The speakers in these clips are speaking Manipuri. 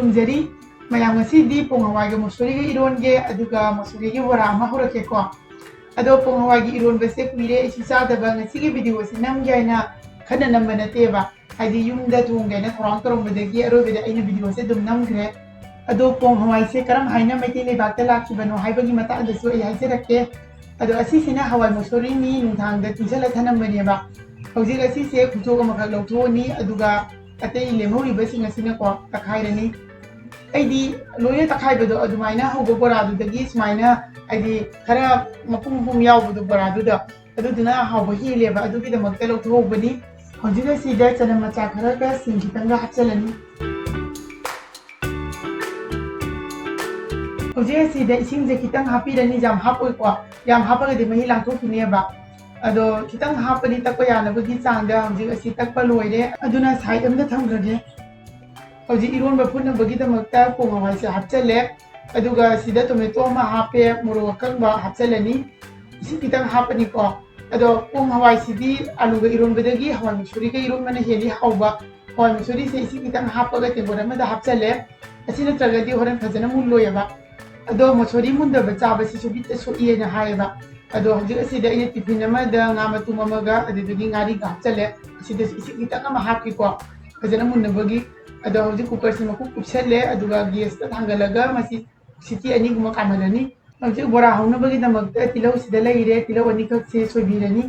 ꯈꯨꯔꯨꯝꯖꯔꯤ ꯃꯌꯥꯝ ꯉꯁꯤꯗꯤ ꯄꯣꯡ ꯍꯋꯥꯏꯒ ꯃꯨꯁꯣꯔꯤꯒ ꯏꯔꯣꯟꯒꯦ ꯑꯗꯨꯒ ꯃꯨꯁꯣꯔꯤꯒꯤ ꯕꯣꯔꯥ ꯑꯃ ꯍꯧꯔꯛꯀꯦꯀꯣ ꯑꯗꯣ ꯄꯣꯡ ꯍꯋꯥꯏꯒꯤ ꯏꯔꯣꯟꯕꯁꯦ ꯀꯨꯏꯔꯦ ꯑꯩꯁꯨ ꯆꯥꯗꯕ ꯉꯁꯤꯒꯤ ꯚꯤꯗꯤꯑꯣꯁꯦ ꯅꯝꯒꯦ ꯍꯥꯏꯅ ꯈꯟꯅ ꯅꯝꯕ ꯅꯠꯇꯦꯕ ꯍꯥꯏꯗꯤ ꯌꯨꯝꯗ ꯊꯣꯡꯒꯦ ꯍꯥꯏꯅ ꯊꯧꯔꯥꯡ ꯇꯧꯔꯝꯕꯗꯒꯤ ꯑꯔꯣꯏꯕꯗ ꯑꯩꯅ ꯚꯤꯗꯤꯑꯣꯁꯦ ꯑꯗꯨꯝ ꯅꯝꯈ꯭ꯔꯦ ꯑꯗꯣ ꯄꯣꯡ ꯍꯋꯥꯏꯁꯦ ꯀꯔꯝ ꯍꯥꯏꯅ ꯃꯩꯇꯩ ꯂꯩꯕꯥꯛꯇ ꯂꯥꯛꯈꯤꯕꯅꯣ ꯍꯥꯏꯕꯒꯤ ꯃꯇꯥꯡꯗꯁꯨ ꯑꯩ ꯍꯥꯏꯖꯔꯛꯀꯦ ꯑꯗꯣ ꯑꯁꯤꯁꯤꯅ ꯍꯋꯥꯏ ꯃꯨꯁꯣꯔꯤꯅꯤ ꯅꯨꯡꯊꯥꯡꯗ ꯇꯤꯡꯁꯜꯂ ꯊꯅꯝꯕꯅꯦꯕ ꯍꯧꯖꯤꯛ ꯑꯁꯤꯁꯦ ꯈꯨꯊꯣꯛ ꯑꯃꯈꯛ ꯂꯧꯊꯣꯛꯑꯅꯤ ꯑꯗꯨꯒ ꯑꯇꯩ ꯂꯦꯝꯍꯧꯔꯤꯕꯁꯤꯡ ꯑꯁꯤꯅꯀꯣ ꯇꯛꯈꯥꯏꯔꯅꯤ ꯑꯩꯗꯤ ꯂꯣꯏꯅ ꯇꯛꯈꯥꯏꯕꯗꯣ ꯑꯗꯨꯃꯥꯏꯅ ꯍꯧꯕ ꯕꯣꯔꯥꯗꯨꯗꯒꯤ ꯁꯨꯃꯥꯏꯅ ꯍꯥꯏꯗꯤ ꯈꯔ ꯃꯄꯨꯝ ꯃꯄꯨꯝ ꯌꯥꯎꯕꯗꯣ ꯕꯣꯔꯥꯗꯨꯗ ꯑꯗꯨꯗꯨꯅ ꯍꯥꯎꯕ ꯍꯦꯜꯂꯦꯕ ꯑꯗꯨꯒꯤꯗꯃꯛꯇ ꯂꯧꯊꯣꯛꯍꯧꯕꯅꯤ ꯍꯧꯖꯤꯛ ꯑꯁꯤꯗ ꯆꯅꯝ ꯃꯆꯥ ꯈꯔꯒ ꯁꯤꯡ ꯈꯤꯇꯪꯒ ꯍꯥꯞꯆꯤꯜꯂꯅꯤ ꯍꯧꯖꯤꯛ ꯑꯁꯤꯗ इसिंजे खितंग हापीरनी जाम हापोइको याम हापगदि मही लांथोकिनेबा अदो खितंग हापनी तक्पा यानबगी चांगदा हौजिक असि तक्पा लोइरे अदुना साइड अमदा थमग्रगे हौजिक इरोनबा फुनबगी दमक्ता पोंग हवाइसे हापचले अदुगा सिदा टोमेटो अमा हापे मोरोक अकंबा हापचलनी इसिंग खितंग हापनीको अदो पोंग हवाइसिदि आलुगा इरोनबदगी हवाइ मुसुरिगा इरोनबना हेलि हाउबा हवाइ मुसुरिसे इसिंग खितंग हापगा टेंगोर अमदा हापचले असि नत्रगदि होरन फजना मुल्लोयबा अदो मसोरी मुंदब चाबसिसु बित सोइएना हायबा अदो हजिक असिदा इ tiffin अमदा nga matum amaga adudagi ngari ga hapchale asida isi kitang ama hapkiko fajana munnabagi अदो हजिक कुकर से मकु कुपसले अदुगा गैस ता थांगलगा मसि सिटी अनि गुमा कामलनी हजिक बोरा हौनबगी दमकता तिलौ सिदा लैरे तिलौ अनि खक से सोबिरनी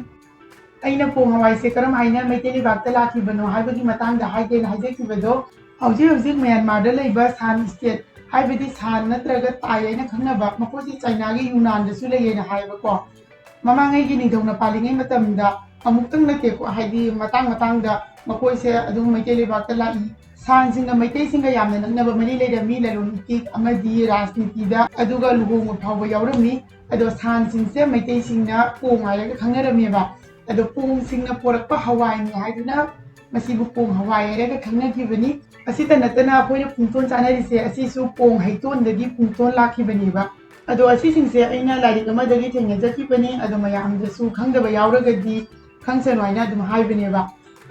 अइना पोंग हवाई से करम हाइना मैतेली बागता लाखिबनो हाइबगी मतंगदा हाइदेन हाइजेकिबदो हजिक म्यांमार दा लैबा सान स्टेट हाइबदी सान नत्रगा ताई आइना खंगनबा मकोसी चाइनागी यूनान दसु लैयेना हाइबको ममांगैगी निंथौना पालिङै मतमदा अमुक्तंग नतेको हाइदि मतंगदा मकोइसे अदुम मैतेली बागता लाई सानसिंगा मैतेसिंगा यामना नंगनबा मनि लेरमी ललोनिति अमदि राजनीतिदा अदुगा लुगोंग फावबा यावरमी अदो सानसिंगसे मैतेसिंगना पोंग हाइरगा खंगनरमेबा अदो पोंगसिंगना पोरकपा हवाइनि हाइदुना मसिबु पोंग हवाइ हाइरगा खंगनखिबनी असिता नतना अखोइना पुंगतोन चानरिसे असिसु पोंग हैतोनदगी पुंगतोन लाखिबनीबा अदो असिसिंगसे अइना लाइरिक अमदगी थेंगजखिबनी अदो मयामदसु खंगदबा यावरगदि खंगसनु हाइना अदुम हाइबनेबा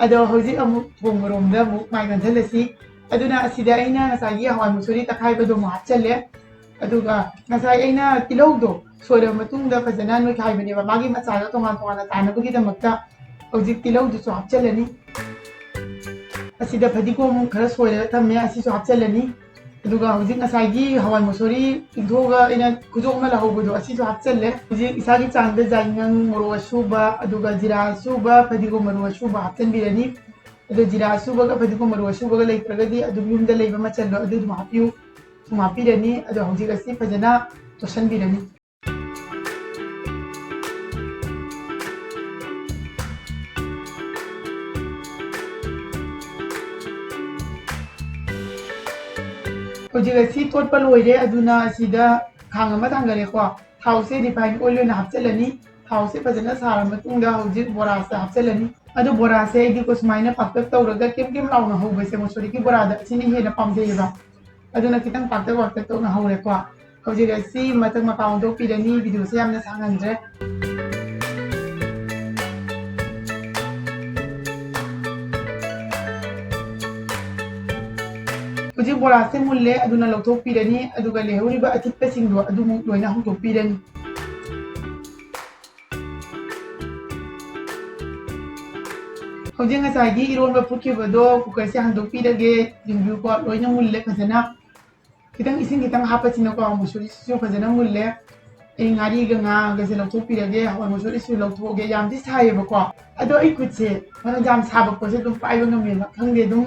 अदो हौजिक अमुक थोंगरोमदा अमुक माइगन्थलसि अदुना असिदा अइना नसागी हवाइ मुसुरी तखाइबदो मु हापचले अदुगा नसाई अइना तिलौदो सोइरब मतुंगदा फजना नोइखाइबनेबा मागी मचागा तोंगान तोंगाना तानबगीदमक्ता हौजिक तिलौदुसु हापचलनी असिदा फदिगोम खरा सोइरगा थम्मे असिसु हापचलनी अदुगा हौजिक नसागी हवाइ मुसुरी तिंथोगा अइना खुजोक अमा लहौबदो असिसु हापचले हौजिक इसागी चांगदा जाइंगं मोरो असुबा अदुगा जिरा असुबा फदिगोम मरो असुबा हापचनबिरनी अदो जिरा असुबगा फदिगोम मरो असुबगा लैत्रगदि अदुम युमदा लैबा मचल्लो अदुम हापियु थुम हापिरनी अदो हौजिक असि फजना तोसनबिरनी हौजिक असि तोटपा लोइरे अदुना असिदा खांग अमा थांगरेको थाउसे रिफाइन ऑयल ओइना हापचलनी थाउसे फजना सारा मतुंगदा हौजिक बोरासे हापचलनी अदो बोरासे इदिको सुमाइना पाक्तक तौरगा केम केम लाउना हौबसे मसोरीकी बोरादा असिनि हेना पामजेयबा अदुना खितंग पाक्तक पाक्तक तौना हौरेको हौजिक असि मतक मकाउंदो पिरनी वीडियोसे यामना सांगनद्रे हौजिक बोरासे मुल्ले अदुना लौथोकपिरनी अदुगा लेहौरिबा अथिप्पसिंगदो अदुमु लोइना हुंथोकपिरनी हौजिक ngसाइगी इरोनबा फुटखिबदो कुकर से हांदोकपिरगे रिव्यू को लोइना मुल्ले फजना खितंग इसिंग खितंग हापसिनको मुसुरिसु फजना मुल्ले ए ngariga nga gase लौथोकपिरगे हवाइ मुसुरिसु लौथोगे यामदि सायेबको अदो आई खुदसे mana jam साबा पोसे दुम पाइबा ngमेबा खंगदे दुम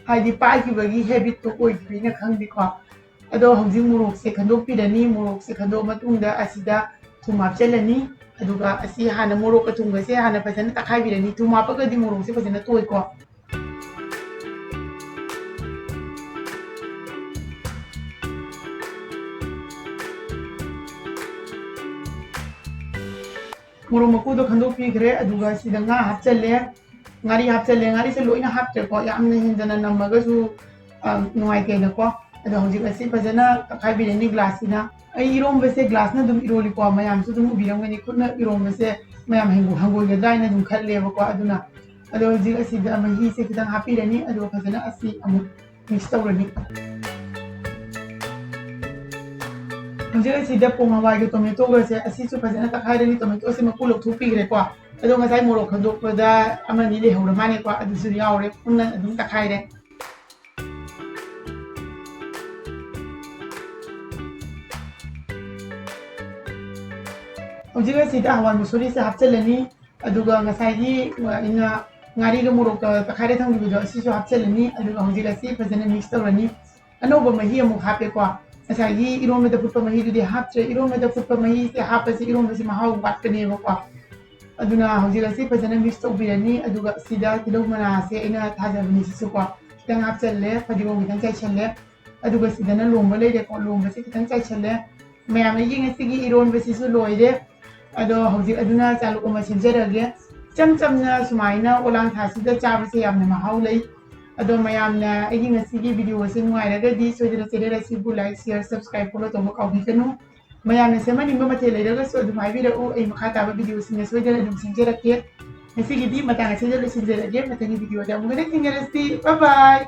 हाइदि पाइखिबगी हैबिट तो ओइखिबिना खंगदिको अदो हौजिक मोरोकसे खंदोकपिरनी मोरोकसे खंदोक मतुंगदा असिदा थुम हापचलनी अदुगा असि हाना मोरोक का थुंगसे हाना फजना तखाइबिरनी थुम हापगदि मोरोकसे फजना तोइको मोरो मकुदो खंदोकपिग्रे अदुगा सिदा nga हापचले ngari हापचले ngari से लोइना हापत्रेको यामना हिंदना नमगसु नुवाइतेनको अदो हौजिक असि फजना तखाइबिरनी ग्लाससिना आई इरोमबसे ग्लासना दुम इरोलिको मयामसु दुम उबिरमगनि खुदना इरोमबसे मयाम हेंगु हंगोइगदाइना दुम खल्लेबको अदुना अदो हौजिक असिदा महीसे खितंग हापिरनी अदो फजना असि अमु मिक्स तौरनी ꯍꯧꯖꯤꯛ ꯑꯁꯤꯗ ꯄꯣꯡ ꯍꯋꯥꯏꯒ ꯇꯣꯃꯦꯇꯣꯒꯁꯦ ꯑꯁꯤꯁꯨ ꯐꯖꯅ ꯇꯛꯈꯥꯏꯔꯅꯤ ꯇꯣꯃꯦꯇꯣꯁꯦ ꯃꯀꯨ ꯂꯧꯊꯣꯛꯄꯤꯈ꯭ꯔꯦꯀꯣ ꯑꯗꯣ ꯉꯁꯥꯏ ꯃꯣꯔꯣꯛ ꯈꯟꯗꯣꯛꯄꯗ ꯑꯃꯅꯤ ꯂꯩꯍꯧꯔ ꯃꯥꯅꯦꯀꯣ ꯑꯗꯨꯁꯨ ꯌꯥꯎꯔꯦ ꯄꯨꯟꯅ ꯑꯗꯨꯝ ꯇꯛꯈꯥꯏꯔꯦ ꯍꯧꯖꯤꯛ ꯑꯁꯤꯗ ꯍꯋꯥꯏ ꯃꯨꯁꯣꯔꯤꯁꯦ ꯍꯥꯞꯆꯤꯜꯂꯅꯤ ꯑꯗꯨꯒ ꯉꯁꯥꯏꯒꯤ ꯑꯩꯅ ꯉꯥꯔꯤꯒ ꯃꯣꯔꯣꯛꯀ ꯇꯛꯈꯥꯏꯔ ꯊꯝꯈꯤꯕꯗꯣ ꯑꯁꯤꯁꯨ ꯍꯥꯞꯆꯤꯜꯂꯅꯤ ꯑꯗꯨꯒ ꯍꯧꯖꯤꯛ ꯑꯁꯤ ꯐꯖꯅ ꯃꯤꯛꯁ ꯇꯧꯔꯅꯤ ꯑꯅꯧꯕ ꯃꯍꯤ ꯑꯃꯨꯛ ꯍꯥꯞꯄꯦꯀꯣ ꯉꯁꯥꯏꯒꯤ ꯏꯔꯣꯟꯕꯗ ꯐꯨꯠꯄ ꯃꯍꯤꯗꯨꯗꯤ ꯍꯥꯞꯇ꯭ꯔꯦ ꯏꯔꯣꯟꯕꯗ ꯐꯨꯠꯄ ꯃꯍꯤꯁꯦ ꯍꯥꯞꯄꯁꯤ ꯏꯔꯣꯟꯕꯁꯤ ꯃꯍꯥꯎ ꯋꯥꯠꯀꯅꯦꯕꯀꯣ ꯑꯗꯨꯅ ꯍꯧꯖꯤꯛ ꯑꯁꯤ ꯐꯖꯅ ꯃꯤꯛꯁ ꯇꯧꯕꯤꯔꯅꯤ ꯑꯗꯨꯒ ꯁꯤꯗ ꯇꯤꯜꯍꯧ ꯃꯅꯥꯁꯦ ꯑꯩꯅ ꯊꯥꯖꯕꯅꯤ ꯁꯤꯁꯨꯀꯣ ꯈꯤꯇꯪ ꯍꯥꯞꯆꯜꯂꯦ ꯐꯗꯤꯒꯣꯝ ꯈꯤꯇꯪ ꯆꯥꯏꯁꯜꯂꯦ ꯑꯗꯨꯒ ꯁꯤꯗꯅ ꯂꯣꯡꯕ ꯂꯩꯔꯦꯀꯣ ꯂꯣꯡꯕꯁꯦ ꯈꯤꯇꯪ ꯆꯥꯏꯁꯜꯂꯦ ꯃꯌꯥꯝ ꯑꯩꯒꯤ ꯉꯁꯤꯒꯤ ꯏꯔꯣꯟꯕꯁꯤꯁꯨ ꯂꯣꯏꯔꯦ ꯑꯗꯣ ꯍꯧꯖꯤꯛ ꯑꯗꯨꯅ ꯆꯥꯂꯨꯛ ꯑꯃ ꯁꯦꯝꯖꯔꯒꯦ ꯏꯆꯝ ꯆꯝꯅ ꯁꯨꯃꯥꯏꯅ ꯑꯣꯂꯥꯡ ꯊꯥꯁꯤꯗ ꯆꯥꯕꯁꯦ ꯌꯥꯝꯅ ꯃꯍꯥꯎ ꯂꯩ ꯑꯗꯣ ꯃꯌꯥꯝꯅ ꯑꯩꯒꯤ ꯉꯁꯤꯒꯤ ꯚꯤꯗꯤꯑꯣ ꯑꯁꯤ ꯅꯨꯡꯉꯥꯏꯔꯒꯗꯤ ꯁꯣꯏꯗꯅ ꯆꯦꯅꯦꯜ ꯑꯁꯤꯕꯨ ꯂꯥꯏꯛ ꯁꯤꯌꯔ ꯁꯕꯁꯀ꯭राꯏꯕ ꯐꯣꯂꯣ ꯇꯧꯕ ꯀꯥꯎꯕꯤꯒꯅꯨ ꯃꯌꯥꯝꯅ ꯁꯦꯝꯍꯟꯅꯤꯡꯕ ꯃꯊꯦꯜ ꯂꯩꯔꯒꯁꯨ ꯑꯗꯨꯝ ꯍꯥꯏꯕꯤꯔꯛꯎ ꯑꯩ ꯃꯈꯥ ꯇꯥꯕ ꯚꯤꯗꯤꯑꯣꯁꯤꯡꯅ ꯁꯣꯏꯗꯅ ꯑꯗꯨꯝ ꯁꯦꯝꯖꯔꯛꯀꯦ ꯉꯁꯤꯒꯤꯗꯤ ꯃꯇꯥꯡ ꯑꯁꯤꯗ ꯂꯣꯏꯁꯤꯟꯖꯔꯒꯦ ꯃꯊꯪꯒꯤ ꯚꯤꯗꯤꯑꯣꯗ ꯑꯃꯨꯛ ꯍꯟꯅ ꯊꯦꯡꯅꯔꯁꯤ ꯕꯥꯏ ꯕꯥꯏ